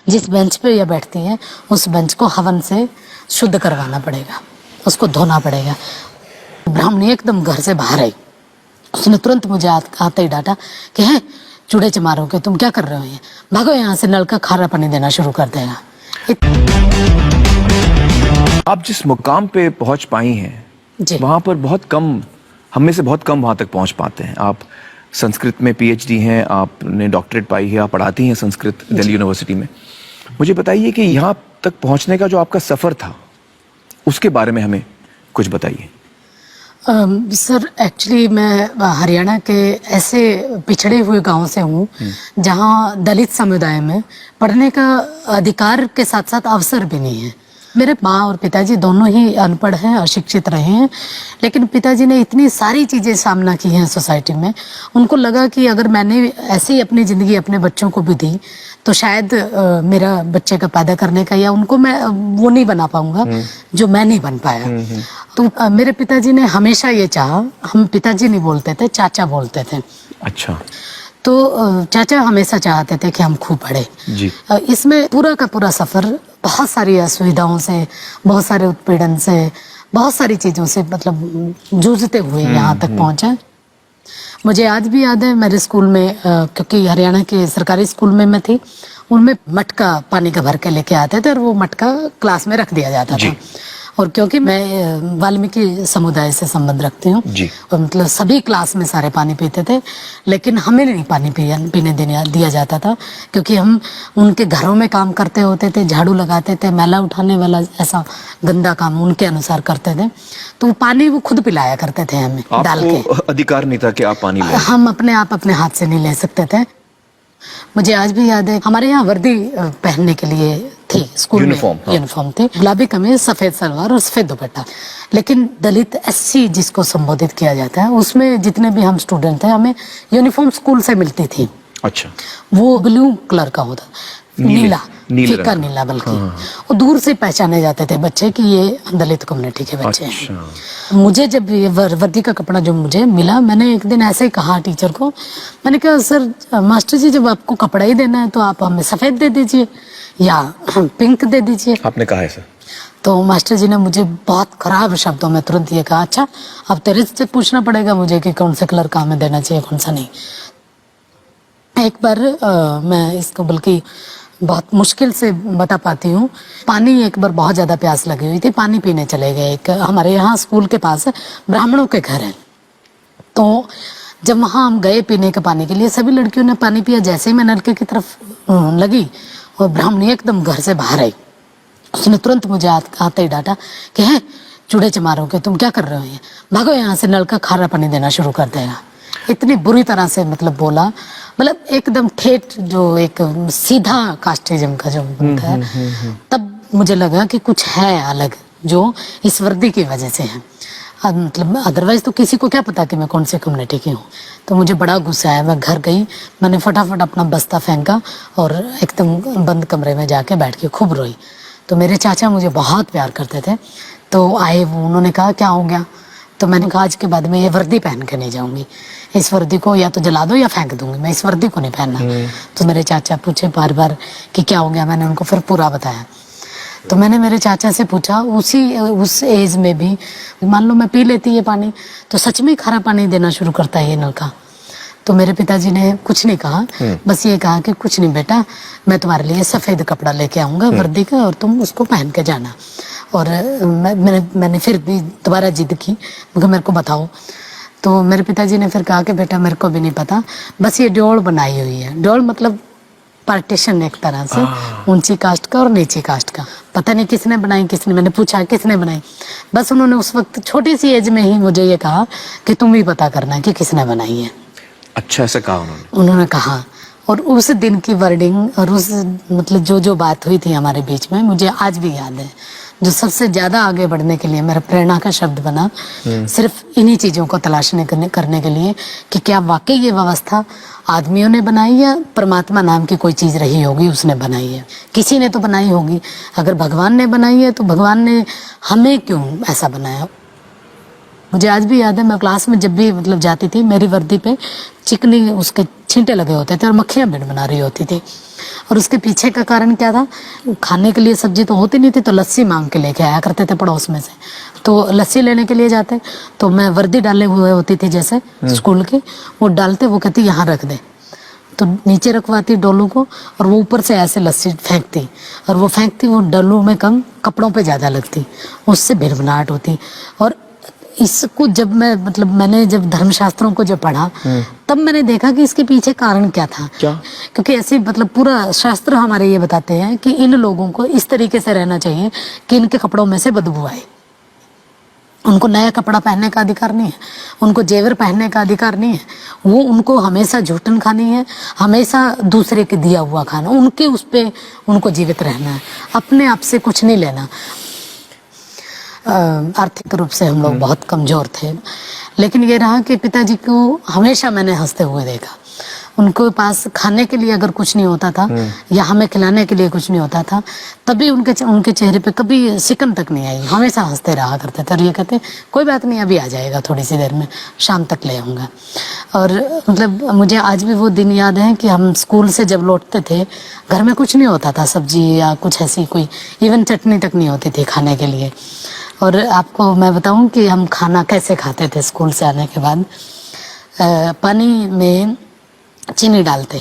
जिस बेंच पे यह बैठती है उस बेंच को हवन से शुद्ध करवाना पड़ेगा, उसको धोना पड़ेगा। ब्राह्मणी एकदम घर से बाहर आई, उसने तुरंत मुझे आते ही डांटा कि है चूड़े चमारोगे, तुम क्या कर रहे हो, ये भागो यहाँ से, नल का खारा पानी देना शुरू कर देगा। आप जिस मुकाम पे पहुंच पाई हैं वहां पर बहुत कम, हम में से बहुत कम वहां तक पहुंच पाते हैं। आप संस्कृत में पीएचडी हैं, आपने डॉक्टरेट पाई है, आप पढ़ाती हैं संस्कृत दिल्ली यूनिवर्सिटी में। मुझे बताइए कि यहाँ तक पहुंचने का जो आपका सफर था उसके बारे में हमें कुछ बताइए। सर एक्चुअली मैं हरियाणा के ऐसे पिछड़े हुए गांव से हूँ जहाँ दलित समुदाय में पढ़ने का अधिकार के साथ साथ अवसर भी नहीं है। मेरे माँ और पिताजी दोनों ही अनपढ़ हैं, अशिक्षित रहे हैं, लेकिन पिताजी ने इतनी सारी चीज़ें सामना की हैं सोसाइटी में। उनको लगा कि अगर मैंने ऐसे ही अपनी ज़िंदगी अपने बच्चों को भी दी तो शायद मेरा बच्चे का पैदा करने का या उनको मैं वो नहीं बना पाऊंगा जो मैं नहीं बन पाया। तो मेरे पिताजी ने हमेशा ये चाहा, हम पिताजी नहीं बोलते थे, चाचा बोलते थे। अच्छा। तो चाचा हमेशा चाहते थे कि हम खूब पढ़े जी। इसमें पूरा का पूरा सफर बहुत सारी असुविधाओं से, बहुत सारे उत्पीड़न से, बहुत सारी चीजों से मतलब जूझते हुए यहाँ तक पहुंचा। मुझे आज भी याद है मेरे स्कूल में, क्योंकि हरियाणा के सरकारी स्कूल में मैं थी, उनमें मटका पानी का भर के लेके आते थे और वो मटका क्लास में रख दिया जाता था। और क्योंकि मैं वाल्मीकि समुदाय से संबंध रखती हूँ, मतलब सभी क्लास में सारे पानी पीते थे, लेकिन हमें नहीं पानी पीने दिया जाता था, क्योंकि हम उनके घरों में काम करते होते थे, झाड़ू लगाते थे, मैला उठाने वाला ऐसा गंदा काम उनके अनुसार करते थे। तो पानी वो खुद पिलाया करते थे हमें डाल के। अधिकार नहीं था कि आप पानी लें? हम अपने हाथ से नहीं ले सकते थे। मुझे आज भी याद है हमारे यहाँ वर्दी पहनने के लिए थी स्कूल में, यूनिफॉर्म थी, गुलाबी कमीज, सफेद सलवार और सफेद दुपट्टा। लेकिन दलित एससी जिसको संबोधित किया जाता है, उसमें जितने भी हम स्टूडेंट थे हमें यूनिफॉर्म स्कूल से मिलती थी। अच्छा। वो ब्लू कलर का होता, नीला, फीका नीला, बल्कि वो दूर से पहचाने जाते थे बच्चे कि ये दलित कम्युनिटी के बच्चे हैं। मुझे जब ये वर्दी का कपड़ा जो मुझे मिला, मैंने एक दिन ऐसे ही कहा टीचर को, मैंने कहा सर मास्टर जी जब आपको कपड़ा ही देना है तो आप हमें सफेद दे दीजिए या पिंक दे दीजिए। आपने कहा है सर? तो मास्टर जी ने मुझे बहुत खराब शब्दों में तुरंत ये कहा, अच्छा अब तेरे से पूछना पड़ेगा मुझे कि कौन से कलर का हमें देना चाहिए, कौन सा नहीं। एक बार मैं इसको बल्कि बहुत मुश्किल से बता पाती हूँ। पानी एक बार बहुत ज्यादा प्यास लगी हुई थी, पानी पीने चले गए। एक हमारे यहाँ स्कूल के पास ब्राह्मणों के घर है, तो जब वहां हम गए पीने के पानी के लिए, सभी लड़कियों ने पानी पिया। जैसे ही मैं नलके की तरफ लगी और ब्राह्मणी एकदम घर से बाहर आई, उसने तुरंत मुझे आते ही डांटा कि है चूड़े चमारोगे, तुम क्या कर रहे हो, ये भागो यहाँ से, नल का खारा पानी देना शुरू कर देगा। इतनी बुरी तरह से मतलब बोला, मतलब एकदम ठेठ, जो एक सीधा कास्टिज्म का जो बनता है। तब मुझे लगा कि कुछ है अलग जो इस वर्दी की वजह से है, मतलब अदरवाइज तो किसी को क्या पता कि मैं कौन से कम्युनिटी की हूँ। तो मुझे बड़ा गुस्सा आया, मैं घर गई, मैंने फटाफट अपना बस्ता फेंका और एकदम बंद कमरे में जाके बैठ के खूब रोई। तो मेरे चाचा मुझे बहुत प्यार करते थे, तो आए वो, उन्होंने कहा क्या हो गया, तो मैंने कहा आज के बाद मैं ये वर्दी पहन के नहीं जाऊंगी, इस वर्दी को या तो जला दो या फेंक दूंगी, मैं इस वर्दी को नहीं पहनना। तो मेरे चाचा पूछे बार बार कि क्या हो गया, मैंने उनको फिर पूरा बताया। तो मैंने मेरे चाचा से पूछा, उस एज में भी मान लो मैं पी लेती ये पानी तो सच में खारा पानी देना शुरू करता है ये नल का। तो मेरे पिताजी ने कुछ नहीं कहा, बस ये कहा कि कुछ नहीं बेटा, मैं तुम्हारे लिए सफेद कपड़ा लेके आऊंगा वर्दी का और तुम उसको पहन के जाना। और मैंने फिर भी दोबारा जिद की, मेरे को बताओ। तो मेरे पिताजी ने फिर कहा कि बेटा मेरे को भी नहीं पता, बस ये डोल बनाई हुई है। डोल मतलब पार्टीशन एक तरह से, ऊंची कास्ट का और नीची कास्ट का। पता नहीं किसने बनाई, मैंने पूछा किसने बनाई, बस उन्होंने उस वक्त छोटी सी एज में ही मुझे ये कहा कि तुम ही पता करना कि किसने बनाई है। अच्छा, ऐसा कहा उन्होंने कहा। और उस दिन की वर्डिंग और उस मतलब जो बात हुई थी हमारे बीच में, मुझे आज भी याद है। जो सबसे ज्यादा आगे बढ़ने के लिए मेरा प्रेरणा का शब्द बना, सिर्फ इन्हीं चीजों को तलाशने करने के लिए कि क्या वाकई ये व्यवस्था आदमियों ने बनाई या परमात्मा नाम की कोई चीज रही होगी उसने बनाई है। किसी ने तो बनाई होगी, अगर भगवान ने बनाई है तो भगवान ने हमें क्यों ऐसा बनाया। मुझे आज भी याद है, मैं क्लास में जब भी मतलब जाती थी, मेरी वर्दी पे चिकनी उसके छींटे लगे होते थे और मक्खियां भिड़ बना रही होती थी। और उसके पीछे का कारण क्या था, खाने के लिए सब्जी तो होती नहीं थी, तो लस्सी मांग के लेके आया करते थे पड़ोस में से। तो लस्सी लेने के लिए जाते तो मैं वर्दी डाले हुए होती थी जैसे स्कूल की, वो डालते, वो कहती यहाँ रख दे, तो नीचे रखवाती डोलू को, और वो ऊपर से ऐसे लस्सी फेंकती, और वो फेंकती वो डोलू में कम, कपड़ों पे ज़्यादा लगती, उससे भिड़भड़ाहट होती। और इसको जब मैं मतलब मैंने जब धर्मशास्त्रों को जब पढ़ा, तब मैंने देखा कि इसके पीछे कारण क्या था। क्या? क्योंकि ऐसे मतलब पूरा शास्त्र हमारे ये बताते हैं कि इन लोगों को इस तरीके से रहना चाहिए कि इनके कपड़ों में से बदबू आए। उनको नया कपड़ा पहनने का अधिकार नहीं है, उनको जेवर पहनने का अधिकार नहीं है, वो उनको हमेशा झूठन खानी है, हमेशा दूसरे के दिया हुआ खाना, उनके उस पे उनको जीवित रहना है, अपने आप से कुछ नहीं लेना। आर्थिक रूप से हम लोग बहुत कमजोर थे, लेकिन ये रहा कि पिताजी को हमेशा मैंने हंसते हुए देखा। उनके पास खाने के लिए अगर कुछ नहीं होता था या हमें खिलाने के लिए कुछ नहीं होता था, तभी उनके चेहरे पे कभी सिकन तक नहीं आई, हमेशा हंसते रहा करते थे। और ये कहते कोई बात नहीं, अभी आ जाएगा, थोड़ी सी देर में, शाम तक ले आऊँगा। और मतलब मुझे आज भी वो दिन याद है कि हम स्कूल से जब लौटते थे, घर में कुछ नहीं होता था, सब्जी या कुछ ऐसी कोई इवन चटनी तक नहीं होती थी खाने के लिए। और आपको मैं बताऊं कि हम खाना कैसे खाते थे स्कूल से आने के बाद। पानी में चीनी डालते,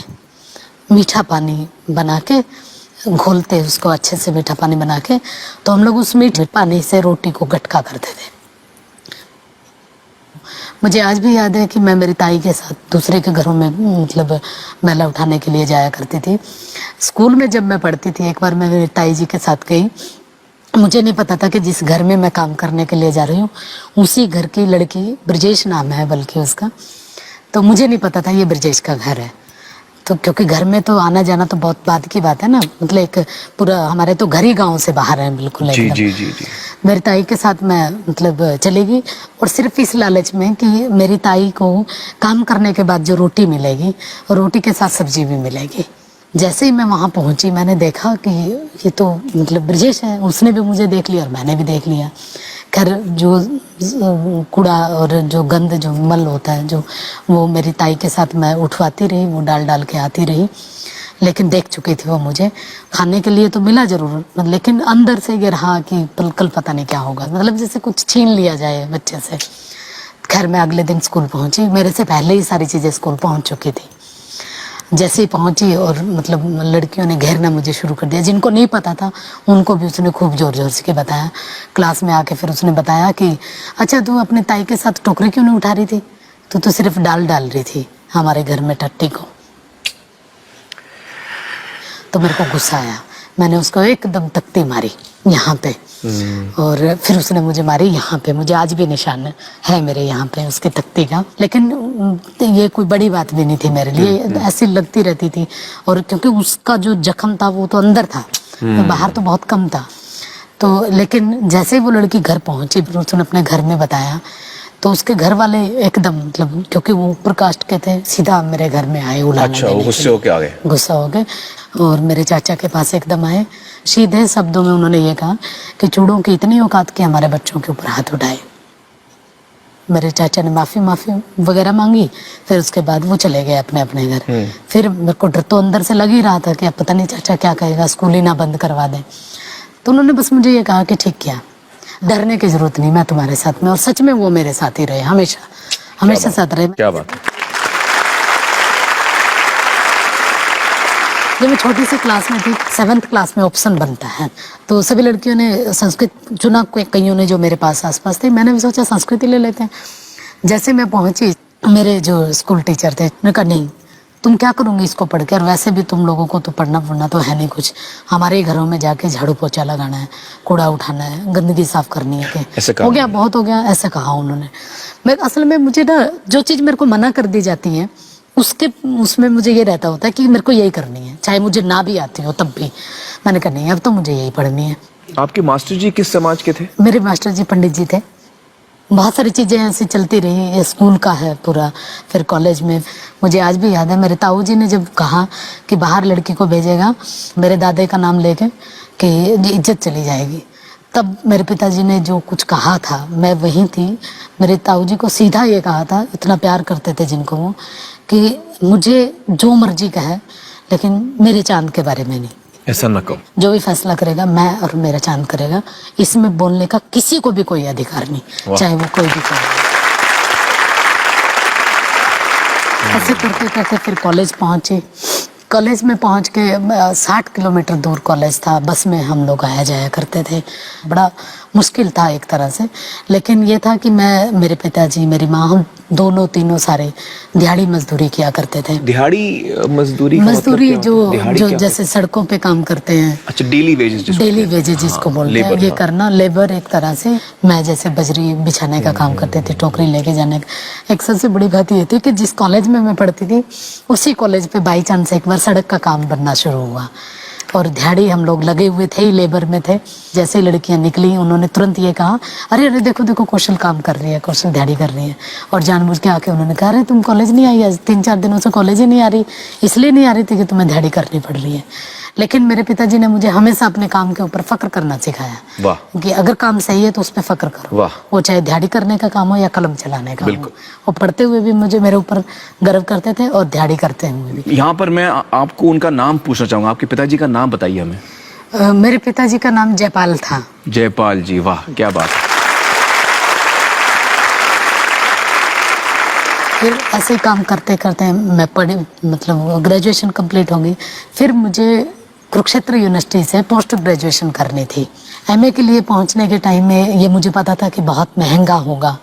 मीठा पानी बना के घोलते उसको अच्छे से, मीठा पानी बना के, तो हम लोग उस मीठे पानी से रोटी को गटका करते थे। मुझे आज भी याद है कि मैं मेरी ताई के साथ दूसरे के घरों में मतलब मैला उठाने के लिए जाया करती थी। स्कूल में जब मैं पढ़ती थी, एक बार मैं मेरी ताई जी के साथ गई। मुझे नहीं पता था कि जिस घर में मैं काम करने के लिए जा रही हूँ उसी घर की लड़की, ब्रजेश नाम है बल्कि उसका, तो मुझे नहीं पता था ये ब्रजेश का घर है। तो क्योंकि घर में तो आना जाना तो बहुत बाद की बात है ना, मतलब एक पूरा हमारे तो घर ही गांव से बाहर है बिल्कुल जी, एकदम। जी, जी, जी। मेरी ताई के साथ मैं मतलब चली गई, और सिर्फ इस लालच में कि मेरी ताई को काम करने के बाद जो रोटी मिलेगी, और रोटी के साथ सब्जी भी मिलेगी। जैसे ही मैं वहाँ पहुँची, मैंने देखा कि ये तो मतलब ब्रजेश है, उसने भी मुझे देख लिया और मैंने भी देख लिया। खैर जो कूड़ा और जो गंद जो मल होता है, जो वो मेरी ताई के साथ मैं उठवाती रही, वो डाल डाल के आती रही, लेकिन देख चुकी थी वो मुझे। खाने के लिए तो मिला जरूर, लेकिन अंदर से ये रहा कि कल पता नहीं क्या होगा, मतलब जैसे कुछ छीन लिया जाए बच्चे से। खैर मैं अगले दिन स्कूल पहुँची, मेरे से पहले ही सारी चीज़ें स्कूल पहुँच चुकी थी। जैसे ही पहुंची और मतलब लड़कियों ने घेरना मुझे शुरू कर दिया, जिनको नहीं पता था उनको भी उसने खूब जोर जोर से बताया। क्लास में आके फिर उसने बताया कि अच्छा तू अपने ताई के साथ टोकरी क्यों नहीं उठा रही थी, तू तो सिर्फ डाल रही थी हमारे घर में टट्टी को। तो मेरे को गुस्सा आया, मैंने उसको एकदम तख्ती मारी यहाँ पे, और फिर उसने मुझे मारी यहाँ पे। मुझे आज भी निशान है मेरे यहाँ पे उसके तख्ती का, लेकिन ये कोई बड़ी बात भी नहीं थी मेरे लिए, ऐसी लगती रहती थी। और क्योंकि उसका जो जख्म था वो तो अंदर था, तो बाहर तो बहुत कम था। तो लेकिन जैसे ही वो लड़की घर पहुंची, फिर उसने अपने घर में बताया, तो उसके घर वाले एकदम मतलब, क्योंकि वो ऊपर कास्ट के थे, सीधा मेरे घर में आए उलाने। अच्छा, वो गुस्से होके आ गए? गुस्सा हो गए और मेरे चाचा के पास एकदम आए। सीधे शब्दों में उन्होंने ये कहा कि चूड़ों की इतनी औकात कि हमारे बच्चों के ऊपर हाथ उठाए। मेरे चाचा ने माफी वगैरह मांगी, फिर उसके बाद वो चले गए अपने अपने घर। फिर मेरे को डर तो अंदर से लग ही रहा था कि अब पता नहीं चाचा क्या कहेगा, स्कूल ही ना बंद करवा दे। तो उन्होंने बस मुझे ये कहा कि ठीक किया, डरने की जरूरत नहीं, मैं तुम्हारे साथ में। और सच में वो मेरे साथ ही रहे, हमेशा साथ रहे। क्या बात। जब मैं छोटी सी क्लास में थी, 7th क्लास में ऑप्शन बनता है, तो सभी लड़कियों ने संस्कृत चुना, कईयों ने जो मेरे पास आसपास थे। मैंने भी सोचा संस्कृत ही ले लेते हैं। जैसे मैं पहुंची, मेरे जो स्कूल टीचर थे उन्होंने कहा नहीं, तुम क्या करूंगी इसको पढ़ के, और वैसे भी तुम लोगों को तो पढ़ना तो है नहीं कुछ, हमारे घरों में जाके झाड़ू पोछा लगाना है, कूड़ा उठाना है, गंदगी साफ करनी है, हो गया बहुत हो गया, ऐसे कहा उन्होंने। मैं असल में मुझे ना जो चीज़ मेरे को मना कर दी जाती है उसमें मुझे ये रहता होता है कि मेरे को यही करनी है, चाहे मुझे ना भी आती हो तब भी। मैंने कहा नहीं, अब तो मुझे यही पढ़नी है। आपके मास्टर जी किस समाज के थे? मेरे मास्टर जी पंडित जी थे। बहुत सारी चीज़ें ऐसी चलती रही, ये स्कूल का है पूरा। फिर कॉलेज में मुझे आज भी याद है, मेरे ताऊ जी ने जब कहा कि बाहर लड़की को भेजेगा मेरे दादे का नाम लेके कि इज्जत चली जाएगी, तब मेरे पिताजी ने जो कुछ कहा था, मैं वहीं थी। मेरे ताऊ जी को सीधा ये कहा था, इतना प्यार करते थे जिनको वो, कि मुझे जो मर्जी कहे लेकिन मेरे चांद के बारे में नहीं। ऐसा न कहो। जो भी फैसला करेगा मैं और मेरा चांद करेगा, इसमें बोलने का किसी को भी कोई अधिकार नहीं, चाहे वो कोई भी करे। ऐसे करते करते फिर कॉलेज पहुंचे। कॉलेज में पहुंच के 60 किलोमीटर दूर कॉलेज था, बस में हम लोग आया जाया करते थे। बड़ा मुश्किल था एक तरह से, लेकिन ये था कि मैं, मेरे पिताजी, मेरी माँ, हम दोनों तीनों सारे दिहाड़ी मजदूरी किया करते थे। दिहाड़ी मजदूरी मजदूरी जो जैसे सड़कों पे काम करते हैं। अच्छा, डेली वेजेस। डेली वेजेस जिसको बोलते हैं, ये करना, लेबर एक तरह से। मैं जैसे बजरी बिछाने का काम करते थे, टोकरी लेके जाने का। एक सबसे बड़ी बात ये थी कि जिस कॉलेज में मैं पढ़ती थी उसी कॉलेज पे बाई चांस एक बार सड़क का काम बनना शुरू हुआ, और दिहाड़ी हम लोग लगे हुए थे ही, लेबर में थे। जैसे ही लड़कियां निकली उन्होंने तुरंत ये कहा, अरे अरे देखो देखो कौशल काम कर रही है, कौशल दिहाड़ी कर रही है। और जानबूझ के आके उन्होंने कहा, अरे तुम कॉलेज नहीं आई आज, 3-4 दिनों से कॉलेज ही नहीं आ रही, इसलिए नहीं आ रही थी कि तुम्हें दिहाड़ी करनी पड़ रही है। लेकिन मेरे पिताजी ने मुझे हमेशा अपने काम के ऊपर फक्र करना सिखाया। वाह। कि अगर काम सही है तो उस पर फक्र करो। वाह। वो चाहे दिहाड़ी करने का काम हो या कलम चलाने का हो। और पढ़ते हुए भी मुझे, मेरे ऊपर गर्व करते थे, और दिहाड़ी करते हुए भी। यहाँ पर मैं आपको उनका नाम पूछना चाहूंगा, आपके पिताजी का नाम बताइए हमें। मेरे पिताजी का नाम जयपाल था। जयपाल जी, वाह क्या बात है। फिर ऐसे ही काम करते करते मैं पढ़ी, मतलब ग्रेजुएशन कंप्लीट हो गई। फिर मुझे कुरुक्षेत्र यूनिवर्सिटी से पोस्ट ग्रेजुएशन करनी थी। एमए के लिए पहुंचने के टाइम में ये मुझे पता था कि बहुत महंगा होगा,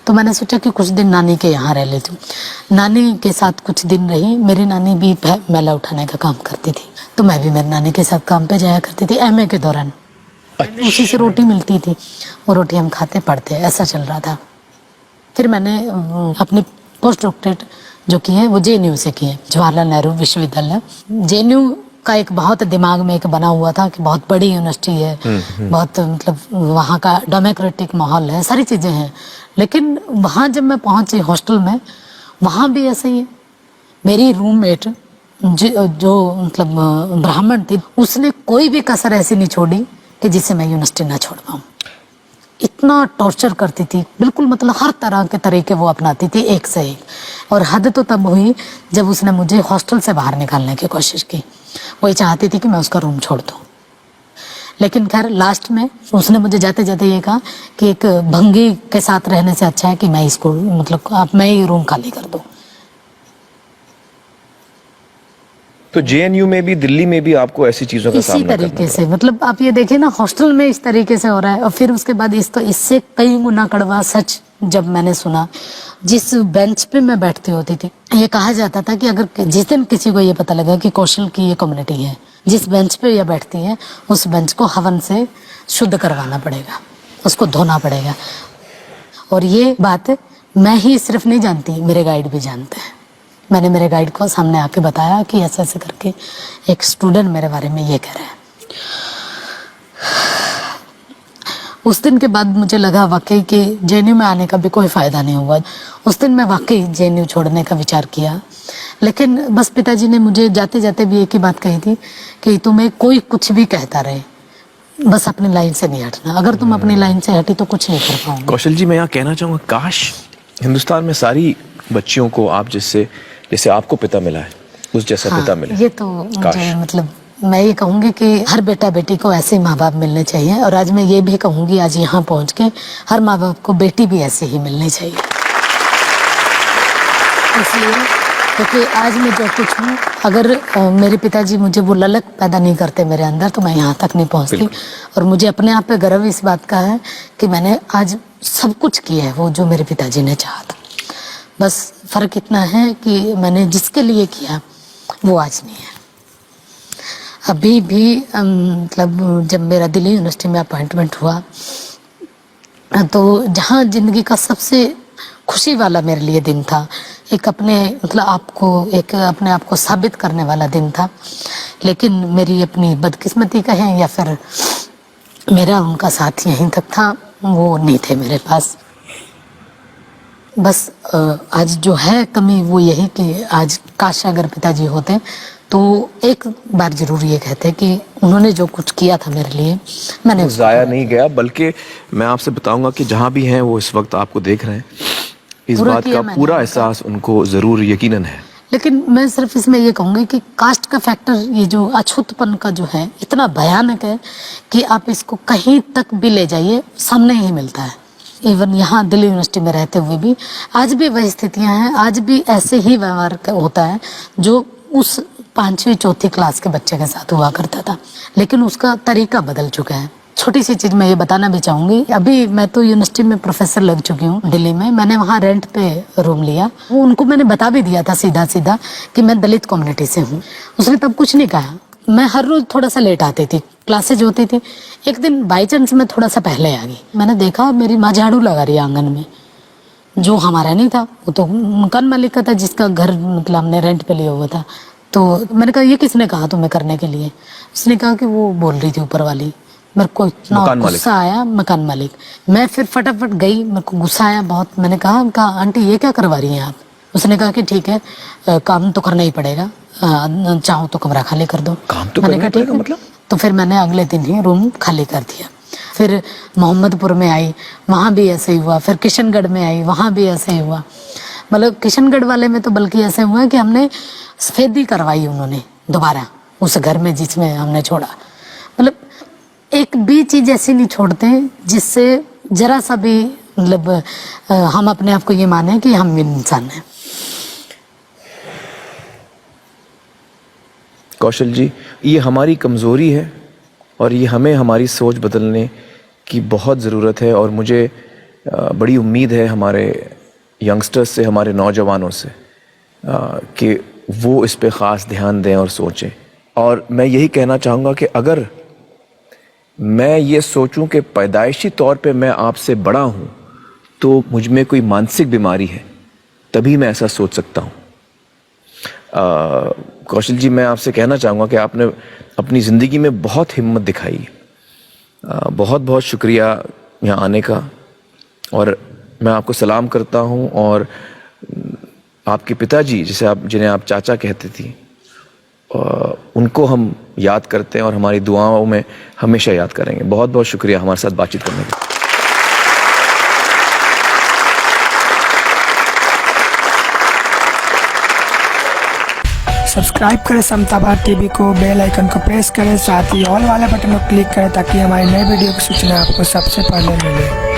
तो मैंने सोचा कि कुछ दिन नानी के यहाँ रह लेती हूँ। नानी के साथ कुछ दिन रही। मेरी नानी भी मैला उठाने का काम करती थी, तो मैं भी मेरी नानी के साथ काम पे जाया करती थी एमए के दौरान। उसी से रोटी मिलती थी, वो रोटी हम खाते पढ़ते, ऐसा चल रहा था। फिर मैंने अपनी पोस्ट डॉक्टरेट जो की है वो जेएनयू से की है, जवाहरलाल नेहरू विश्वविद्यालय। जेएनयू का एक बहुत दिमाग में एक बना हुआ था कि बहुत बड़ी यूनिवर्सिटी है, बहुत मतलब वहाँ का डेमोक्रेटिक माहौल है, सारी चीजें हैं। लेकिन वहाँ जब मैं पहुंची हॉस्टल में, वहाँ भी ऐसे ही है। मेरी रूममेट जो मतलब ब्राह्मण थी, उसने कोई भी कसर ऐसी नहीं छोड़ी कि जिससे मैं यूनिवर्सिटी ना छोड़ पाऊँ। इतना टॉर्चर करती थी, बिल्कुल मतलब हर तरह के तरीके वो अपनाती थी, एक से एक। और हद तो तब हुई जब उसने मुझे हॉस्टल से बाहर निकालने की कोशिश की। वो ये चाहती थी कि मैं उसका रूम छोड़ दूँ। लेकिन खैर लास्ट में उसने मुझे जाते जाते ये कहा कि एक भंगी के साथ रहने से अच्छा है कि मैं इसको, मतलब मैं ही रूम खाली कर दूँ। तो जेएनयू में भी, दिल्ली में भी आपको ऐसी चीजों का सामना करना पड़ा? इसी तरीके से, मतलब आप ये देखिए ना, हॉस्टल में इस तरीके से हो रहा है। और फिर उसके बाद इससे कई गुना कड़वा सच जब मैंने सुना, जिस बेंच पे मैं बैठती होती थी, ये कहा जाता था कि अगर जिस दिन किसी को ये पता लगा कि कौशल की ये कम्युनिटी है, जिस बेंच पे ये बैठती है, उस बेंच को हवन से शुद्ध करवाना पड़ेगा, उसको धोना पड़ेगा। और ये बात मैं ही सिर्फ नहीं जानती, मेरे गाइड भी जानते हैं। मैंने मेरे गाइड को सामने आके बताया कि ऐसे ऐसे करके एक स्टूडेंट मेरे बारे में ये कह रहा है। उस दिन के बाद मुझे लगा वाकई कि जेएनयू में आने का भी कोई फायदा नहीं हुआ। उस दिन मैं वाकई जेएनयू छोड़ने का विचार किया। लेकिन बस पिताजी ने मुझे जाते जाते भी एक ही बात कही थी कि तुम्हें कोई कुछ भी कहता रहे, बस अपनी लाइन से नहीं हटना। अगर तुम अपनी लाइन से हटी तो कुछ नहीं कर पाओगे। कौशल जी, मैं यहाँ कहना चाहूँगा, काश हिंदुस्तान में सारी बच्चियों को आप जैसे आपको पिता मिला है, उस जैसा पिता मिले। ये तो मुझे, मतलब मैं ये कहूँगी कि हर बेटा बेटी को ऐसे माँ बाप मिलने चाहिए। और आज मैं ये भी कहूँगी, आज यहाँ पहुँच के, हर माँ बाप को बेटी भी ऐसे ही मिलनी चाहिए। इसलिए क्योंकि आज मैं जो कुछ हूँ, अगर मेरे पिताजी मुझे वो ललक पैदा नहीं करते मेरे अंदर, तो मैं यहाँ तक नहीं पहुँचती। और मुझे अपने आप पे गर्व इस बात का है कि मैंने आज सब कुछ किया है वो जो मेरे पिताजी ने चाहा था। बस फर्क इतना है कि मैंने जिसके लिए किया वो आज नहीं है। अभी भी मतलब जब मेरा दिल्ली यूनिवर्सिटी में अपॉइंटमेंट हुआ, तो जहाँ जिंदगी का सबसे खुशी वाला मेरे लिए दिन था, एक अपने अपने आप को साबित करने वाला दिन था। लेकिन मेरी अपनी बदकिस्मती कहें या फिर मेरा उनका साथ यहीं तक था, वो नहीं थे मेरे पास। बस आज जो है कमी वो यही कि आज काश अगर पिताजी होते तो एक बार जरूर ये कहते कि उन्होंने जो कुछ किया था मेरे लिए मैंने उसको जाया नहीं गया, बल्कि मैं आपसे बताऊंगा कि जहां भी हैं वो इस वक्त आपको देख रहे हैं, इस पूरा बात किया का मैंने पूरा उनका। एहसास उनको जरूर यकीनन है। लेकिन मैं सिर्फ इसमें ये कहूँगी कि कास्ट का फैक्टर, ये जो अछूतपन का जो है, इतना भयानक है कि आप इसको कहीं तक भी ले जाइए सामने ही मिलता है। इवन यहाँ दिल्ली यूनिवर्सिटी में रहते हुए भी आज भी वही स्थितियाँ हैं, आज भी ऐसे ही व्यवहार होता है जो उस 5वीं 4थी क्लास के बच्चे के साथ हुआ करता था, लेकिन उसका तरीका बदल चुका है। छोटी सी चीज मैं ये बताना भी चाहूंगी, अभी मैं तो यूनिवर्सिटी में प्रोफेसर लग चुकी हूँ दिल्ली में, मैंने वहाँ रेंट पे रूम लिया। वो उनको मैंने बता भी दिया था सीधा सीधा कि मैं दलित कम्युनिटी से हूँ। उसने तब कुछ नहीं कहा। मैं हर रोज थोड़ा सा लेट आती थी, क्लासेज होती थी। एक दिन बाई चांस मैं थोड़ा सा पहले आ गई, मैंने देखा मेरी माँ झाड़ू लगा रही है आंगन में, जो हमारा नहीं था, वो तो मकान मालिक का था जिसका घर मतलब हमने रेंट पे लिया हुआ था। तो मैंने कहा ये किसने कहा तुम्हें करने के लिए? उसने कहा कि वो बोल रही थी ऊपर वाली। मेरे को इतना गुस्सा आया, मकान मालिक। मैं फिर फटाफट गई, मेरे को गुस्सा आया बहुत। मैंने कहा आंटी ये क्या करवा रही हैं आप? उसने कहा कि ठीक है काम तो करना ही पड़ेगा, चाहो तो कमरा खाली कर दो। काम तो मैंने कहा ठीक है, मतलब? तो फिर मैंने अगले दिन ही रूम खाली कर दिया। फिर मोहम्मदपुर में आई, वहाँ भी ऐसे ही हुआ। फिर किशनगढ़ में आई, वहाँ भी ऐसे ही हुआ। मतलब किशनगढ़ वाले में तो बल्कि ऐसे हुआ कि हमने सफेदी करवाई उन्होंने दोबारा उस घर में जिसमें हमने छोड़ा। मतलब एक भी चीज ऐसी नहीं छोड़ते जिससे जरा सा भी मतलब हम अपने आप को ये माने कि हम इंसान हैं। कौशल जी, ये हमारी कमज़ोरी है और ये हमें हमारी सोच बदलने की बहुत ज़रूरत है। और मुझे बड़ी उम्मीद है हमारे यंगस्टर्स से, हमारे नौजवानों से कि वो इस पे ख़ास ध्यान दें और सोचें। और मैं यही कहना चाहूँगा कि अगर मैं ये सोचूं कि पैदाइशी तौर पे मैं आपसे बड़ा हूँ तो मुझ में कोई मानसिक बीमारी है, तभी मैं ऐसा सोच सकता हूँ। कौशल जी, मैं आपसे कहना चाहूँगा कि आपने अपनी ज़िंदगी में बहुत हिम्मत दिखाई। बहुत बहुत शुक्रिया यहाँ आने का। और मैं आपको सलाम करता हूँ। और आपके पिताजी जिन्हें आप चाचा कहते थी, उनको हम याद करते हैं और हमारी दुआओं में हमेशा याद करेंगे। बहुत बहुत शुक्रिया हमारे साथ बातचीत करने का। सब्सक्राइब करें समता भारत टीवी को, बेल आइकन को प्रेस करें, साथ ही ऑल वाले बटन को क्लिक करें ताकि हमारी नई वीडियो की सूचना आपको सबसे पहले मिले।